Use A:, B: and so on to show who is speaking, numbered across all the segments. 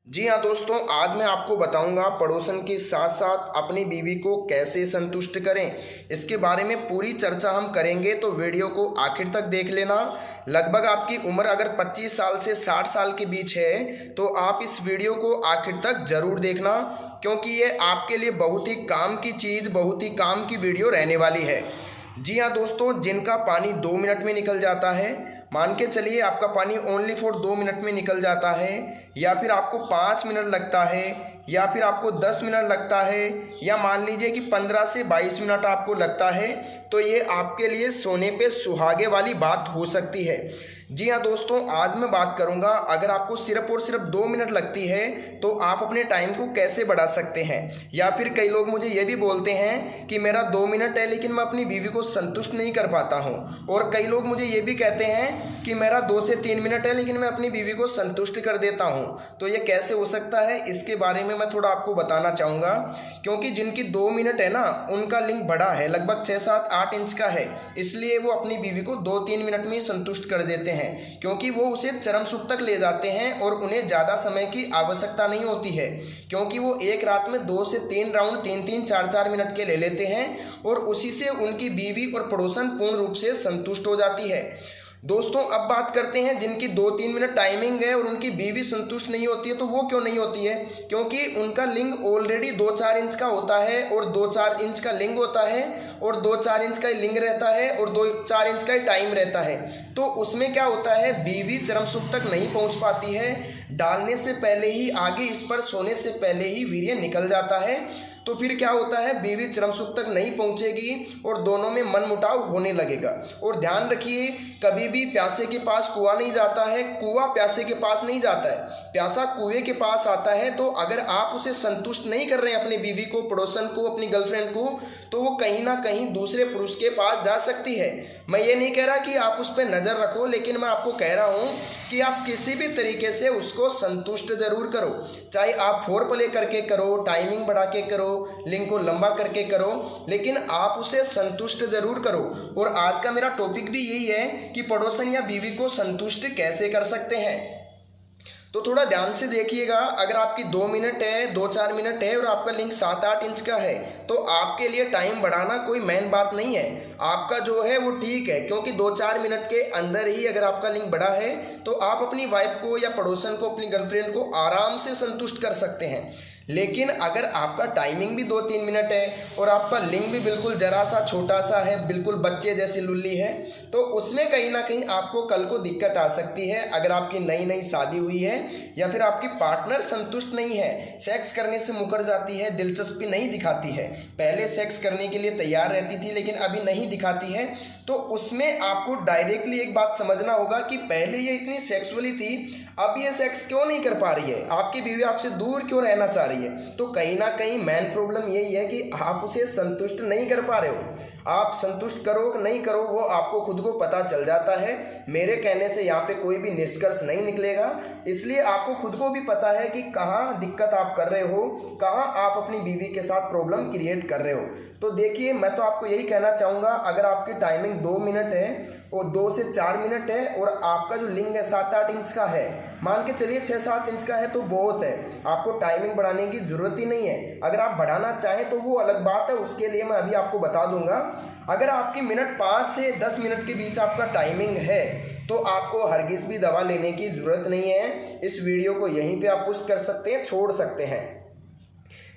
A: जी हाँ दोस्तों, आज मैं आपको बताऊंगा पड़ोसन के साथ साथ अपनी बीवी को कैसे संतुष्ट करें। इसके बारे में पूरी चर्चा हम करेंगे, तो वीडियो को आखिर तक देख लेना। लगभग आपकी उम्र अगर 25 साल से 60 साल के बीच है तो आप इस वीडियो को आखिर तक ज़रूर देखना, क्योंकि ये आपके लिए बहुत ही काम की चीज़, बहुत ही काम की वीडियो रहने वाली है। जी हाँ दोस्तों, जिनका पानी 2 मिनट में निकल जाता है, मान के चलिए आपका पानी ओनली फॉर 2 मिनट में निकल जाता है, या फिर आपको 5 मिनट लगता है, या फिर आपको 10 मिनट लगता है, या मान लीजिए कि 15 से 22 मिनट आपको लगता है, तो ये आपके लिए सोने पे सुहागे वाली बात हो सकती है। जी हाँ दोस्तों, आज मैं बात करूंगा अगर आपको सिर्फ और सिर्फ 2 मिनट लगती है तो आप अपने टाइम को कैसे बढ़ा सकते हैं। या फिर कई लोग मुझे ये भी बोलते हैं कि मेरा 2 मिनट है लेकिन मैं अपनी बीवी को संतुष्ट नहीं कर पाता हूँ, और कई लोग मुझे ये भी कहते हैं कि मेरा 2 से 3 मिनट है लेकिन मैं अपनी बीवी को संतुष्ट कर देता हूँ। तो ये कैसे हो सकता है, इसके बारे में मैं थोड़ा आपको बताना चाहूँगा। क्योंकि जिनकी 2 मिनट है ना, उनका लिंग बड़ा है, लगभग 6, 7, 8 इंच का है, इसलिए वो अपनी बीवी को 2-3 मिनट में ही संतुष्ट कर देते हैं, क्योंकि वो उसे चरम सुख तक ले जाते हैं और उन्हें ज़्यादा समय की आवश्यकता नहीं होती है, क्योंकि वो एक रात में 2 से 3 राउंड 3-3, 4-4 मिनट के ले लेते हैं और उसी से उनकी बीवी और पड़ोसन पूर्ण रूप से संतुष्ट हो जाती है। दोस्तों, अब बात करते हैं जिनकी 2-3 मिनट टाइमिंग है और उनकी बीवी संतुष्ट नहीं होती है, तो वो क्यों नहीं होती है? क्योंकि उनका लिंग ऑलरेडी 2-4 इंच का होता है, और 2-4 इंच का लिंग होता है, और 2-4 इंच का ही लिंग रहता है, और 2-4 इंच का ही टाइम रहता है। तो उसमें क्या होता है, बीवी चरम सुख तक नहीं पहुंच पाती है, डालने से पहले ही, आगे इस पर सोने से पहले ही वीर्य निकल जाता है। तो फिर क्या होता है, बीवी चरम सुख तक नहीं पहुंचेगी और दोनों में मनमुटाव होने लगेगा। और ध्यान रखिए, कभी भी प्यासे के पास कुआं नहीं जाता है, कुआं प्यासे के पास नहीं जाता है, प्यासा कुएं के पास आता है। तो अगर आप उसे संतुष्ट नहीं कर रहे हैं, अपनी बीवी को, पड़ोसन को, अपनी गर्लफ्रेंड को, तो वो कहीं ना कहीं दूसरे पुरुष के पास जा सकती है। मैं ये नहीं कह रहा कि आप उस पर नज़र रखो, लेकिन मैं आपको कह रहा हूँ कि आप किसी भी तरीके से उसको संतुष्ट जरूर करो, चाहे आप फोर प्ले करके करो, टाइमिंग बढ़ा के करो, लिंक को लंबा करके करो, लेकिन आप उसे संतुष्ट जरूर करो। और आज का मेरा टॉपिक भी यही है कि पड़ोसन या बीवी को संतुष्ट कैसे कर सकते हैं। तो थोड़ा ध्यान से देखिएगा, अगर आपकी 2 मिनट है, 2-4 मिनट है और आपका लिंक 7-8 इंच का है, तो आपके लिए टाइम बढ़ाना कोई मेन बात नहीं है। आपका जो है वो ठीक है, क्योंकि 2-4 मिनट के अंदर ही अगर आपका लिंक बढ़ा है तो आप अपनी वाइफ को या पड़ोसन को, अपनी गर्लफ्रेंड को आराम से संतुष्ट कर सकते हैं। लेकिन अगर आपका टाइमिंग भी 2-3 मिनट है और आपका लिंग भी बिल्कुल जरा सा छोटा सा है, बिल्कुल बच्चे जैसी लुल्ली है, तो उसमें कहीं ना कहीं आपको कल को दिक्कत आ सकती है। अगर आपकी नई नई शादी हुई है, या फिर आपकी पार्टनर संतुष्ट नहीं है, सेक्स करने से मुकर जाती है, दिलचस्पी नहीं दिखाती है, पहले सेक्स करने के लिए तैयार रहती थी लेकिन अभी नहीं दिखाती है, तो उसमें आपको डायरेक्टली एक बात समझना होगा कि पहले ये इतनी सेक्सुअली थी, अब ये सेक्स क्यों नहीं कर पा रही है, आपकी बीवी आपसे दूर क्यों रहना चाह रही है। तो कहीं ना कहीं मेन प्रॉब्लम यही है कि आप उसे संतुष्ट नहीं कर पा रहे हो। आप संतुष्ट करो कि नहीं करो, वो आपको खुद को पता चल जाता है। मेरे कहने से यहाँ पे कोई भी निष्कर्ष नहीं निकलेगा, इसलिए आपको खुद को भी पता है कि कहाँ दिक्कत आप कर रहे हो, कहाँ आप अपनी बीवी के साथ प्रॉब्लम क्रिएट कर रहे हो। तो देखिए, मैं तो आपको यही कहना चाहूँगा, अगर आपकी टाइमिंग 2 मिनट है और 2 से 4 मिनट है और आपका जो लिंग है 7-8 इंच का है, मान के चलिए 6-7 इंच का है, तो बहुत है, आपको टाइमिंग बढ़ाने की ज़रूरत ही नहीं है। अगर आप बढ़ाना चाहें तो वो अलग बात है, उसके लिए मैं अभी आपको बता दूंगा। अगर आपकी मिनट 5 से 10 मिनट के बीच आपका टाइमिंग है, तो आपको हरगिज़ भी दवा लेने की ज़रूरत नहीं है। इस वीडियो को यहीं पे आप पुश कर सकते हैं, छोड़ सकते हैं।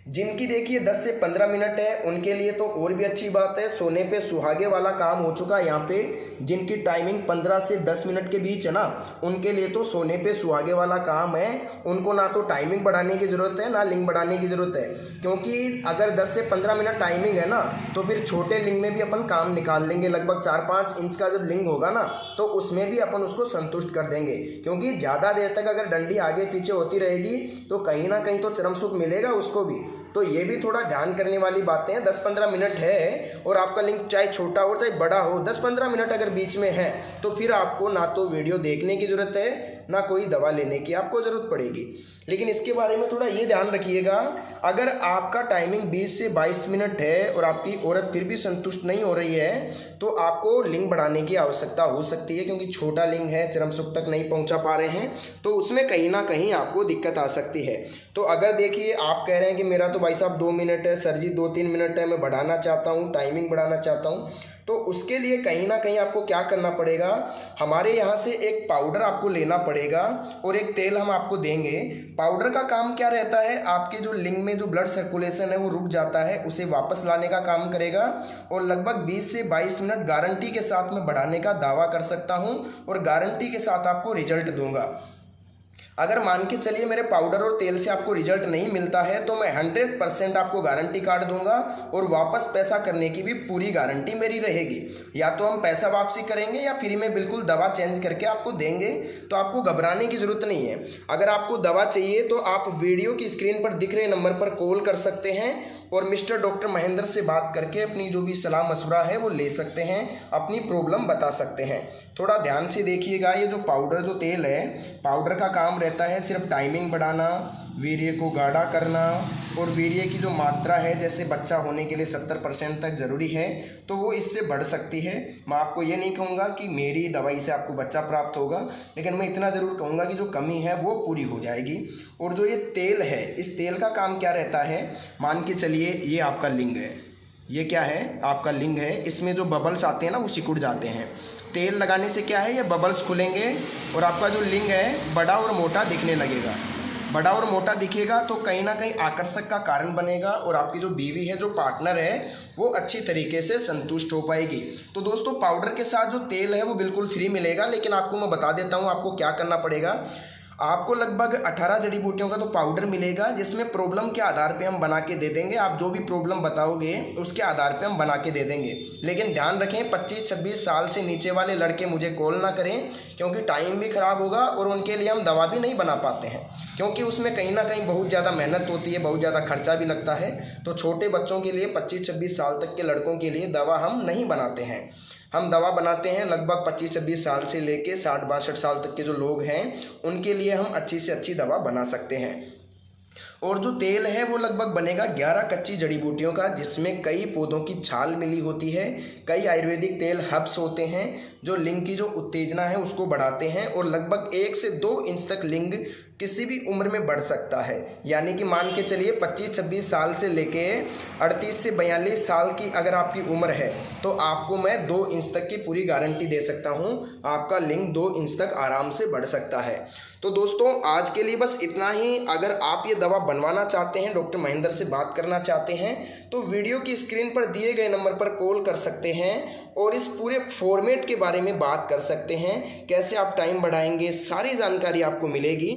A: जिनकी देखिए 10 से 15 मिनट है, उनके लिए तो और भी अच्छी बात है, सोने पे सुहागे वाला काम हो चुका है यहाँ पे। जिनकी टाइमिंग 15 से 10 मिनट के बीच है ना, उनके लिए तो सोने पे सुहागे वाला काम है। उनको ना तो टाइमिंग बढ़ाने की ज़रूरत है, ना लिंग बढ़ाने की ज़रूरत है, क्योंकि अगर 10 से 15 मिनट टाइमिंग है ना, तो फिर छोटे लिंग में भी अपन काम निकाल लेंगे। लगभग 4-5 इंच का जब लिंग होगा ना, तो उसमें भी अपन उसको संतुष्ट कर देंगे, क्योंकि ज़्यादा देर तक अगर डंडी आगे पीछे होती रहेगी तो कहीं ना कहीं तो चरम सुख मिलेगा उसको भी। तो ये भी थोड़ा ध्यान करने वाली बातें हैं। 10-15 मिनट है और आपका लिंक चाहे छोटा हो चाहे बड़ा हो, 10-15 मिनट अगर बीच में है, तो फिर आपको ना तो वीडियो देखने की ज़रूरत है, ना कोई दवा लेने की आपको ज़रूरत पड़ेगी। लेकिन इसके बारे में थोड़ा ये ध्यान रखिएगा, अगर आपका टाइमिंग 20 से 22 मिनट है और आपकी औरत फिर भी संतुष्ट नहीं हो रही है तो आपको लिंग बढ़ाने की आवश्यकता हो सकती है, क्योंकि छोटा लिंग है, चरम सुख तक नहीं पहुंचा पा रहे हैं तो उसमें कहीं ना कहीं आपको दिक्कत आ सकती है। तो अगर देखिए आप कह रहे हैं कि मेरा तो भाई साहब 2 मिनट है, सर जी 2-3 मिनट है, मैं बढ़ाना चाहता हूँ, टाइमिंग बढ़ाना चाहता हूँ, तो उसके लिए कहीं ना कहीं आपको क्या करना पड़ेगा, हमारे यहाँ से एक पाउडर आपको लेना पड़ेगा और एक तेल हम आपको देंगे। पाउडर का काम क्या रहता है, आपके जो लिंग में जो ब्लड सर्कुलेशन है वो रुक जाता है, उसे वापस लाने का काम करेगा और लगभग 20 से 22 मिनट गारंटी के साथ मैं बढ़ाने का दावा कर सकता हूँ और गारंटी के साथ आपको रिजल्ट दूंगा। अगर मान के चलिए मेरे पाउडर और तेल से आपको रिजल्ट नहीं मिलता है तो मैं 100% आपको गारंटी कार्ड दूंगा और वापस पैसा करने की भी पूरी गारंटी मेरी रहेगी। या तो हम पैसा वापसी करेंगे या फ्री में बिल्कुल दवा चेंज करके आपको देंगे, तो आपको घबराने की ज़रूरत नहीं है। अगर आपको दवा चाहिए तो आप वीडियो की स्क्रीन पर दिख रहे नंबर पर कॉल कर सकते हैं और मिस्टर डॉक्टर महेंद्र से बात करके अपनी जो भी सलाह मशवरा है वो ले सकते हैं, अपनी प्रॉब्लम बता सकते हैं। थोड़ा ध्यान से देखिएगा, ये जो पाउडर जो तेल है, पाउडर का काम रहता है सिर्फ टाइमिंग बढ़ाना, वीर्य को गाढ़ा करना और वीर्य की जो मात्रा है जैसे बच्चा होने के लिए 70% तक ज़रूरी है तो वो इससे बढ़ सकती है। मैं आपको ये नहीं कहूँगा कि मेरी दवाई से आपको बच्चा प्राप्त होगा, लेकिन मैं इतना ज़रूर कहूँगा कि जो कमी है वो पूरी हो जाएगी। और जो ये तेल है, इस तेल का काम क्या रहता है, मान के चलिए ये आपका लिंग है, ये क्या है आपका लिंग है, इसमें जो बबल्स आते हैं ना वो सिकुड़ जाते हैं। तेल लगाने से क्या है, ये बबल्स खुलेंगे और आपका जो लिंग है बड़ा और मोटा दिखने लगेगा। बड़ा और मोटा दिखेगा तो कहीं ना कहीं आकर्षक का कारण बनेगा और आपकी जो बीवी है, जो पार्टनर है, वो अच्छी तरीके से संतुष्ट हो पाएगी। तो दोस्तों पाउडर के साथ जो तेल है वो बिल्कुल फ्री मिलेगा, लेकिन आपको मैं बता देता हूँ आपको क्या करना पड़ेगा। आपको लगभग 18 जड़ी बूटियों का तो पाउडर मिलेगा जिसमें प्रॉब्लम के आधार पे हम बना के दे देंगे। आप जो भी प्रॉब्लम बताओगे उसके आधार पे हम बना के दे देंगे, लेकिन ध्यान रखें 25-26 साल से नीचे वाले लड़के मुझे कॉल ना करें, क्योंकि टाइम भी ख़राब होगा और उनके लिए हम दवा भी नहीं बना पाते हैं, क्योंकि उसमें कहीं ना कहीं बहुत ज़्यादा मेहनत होती है, बहुत ज़्यादा खर्चा भी लगता है। तो छोटे बच्चों के लिए 25-26 साल तक के लड़कों के लिए दवा हम नहीं बनाते हैं। हम दवा बनाते हैं लगभग 25-26 साल से लेके 60-62 साल तक के जो लोग हैं उनके लिए हम अच्छी से अच्छी दवा बना सकते हैं। और जो तेल है वो लगभग बनेगा 11 कच्ची जड़ी बूटियों का, जिसमें कई पौधों की छाल मिली होती है, कई आयुर्वेदिक तेल हर्ब्स होते हैं जो लिंग की जो उत्तेजना है उसको बढ़ाते हैं और लगभग 1 से 2 इंच तक लिंग किसी भी उम्र में बढ़ सकता है। यानी कि मान के चलिए 25-26 साल से लेके 38 से 42 साल की अगर आपकी उम्र है तो आपको मैं 2 इंच तक की पूरी गारंटी दे सकता हूं, आपका लिंग 2 इंच तक आराम से बढ़ सकता है। तो दोस्तों आज के लिए बस इतना ही। अगर आप ये दवा बनवाना चाहते हैं, डॉक्टर महेंद्र से बात करना चाहते हैं, तो वीडियो की स्क्रीन पर दिए गए नंबर पर कॉल कर सकते हैं और इस पूरे फॉर्मेट के बारे में बात कर सकते हैं, कैसे आप टाइम बढ़ाएंगे, सारी जानकारी आपको मिलेगी।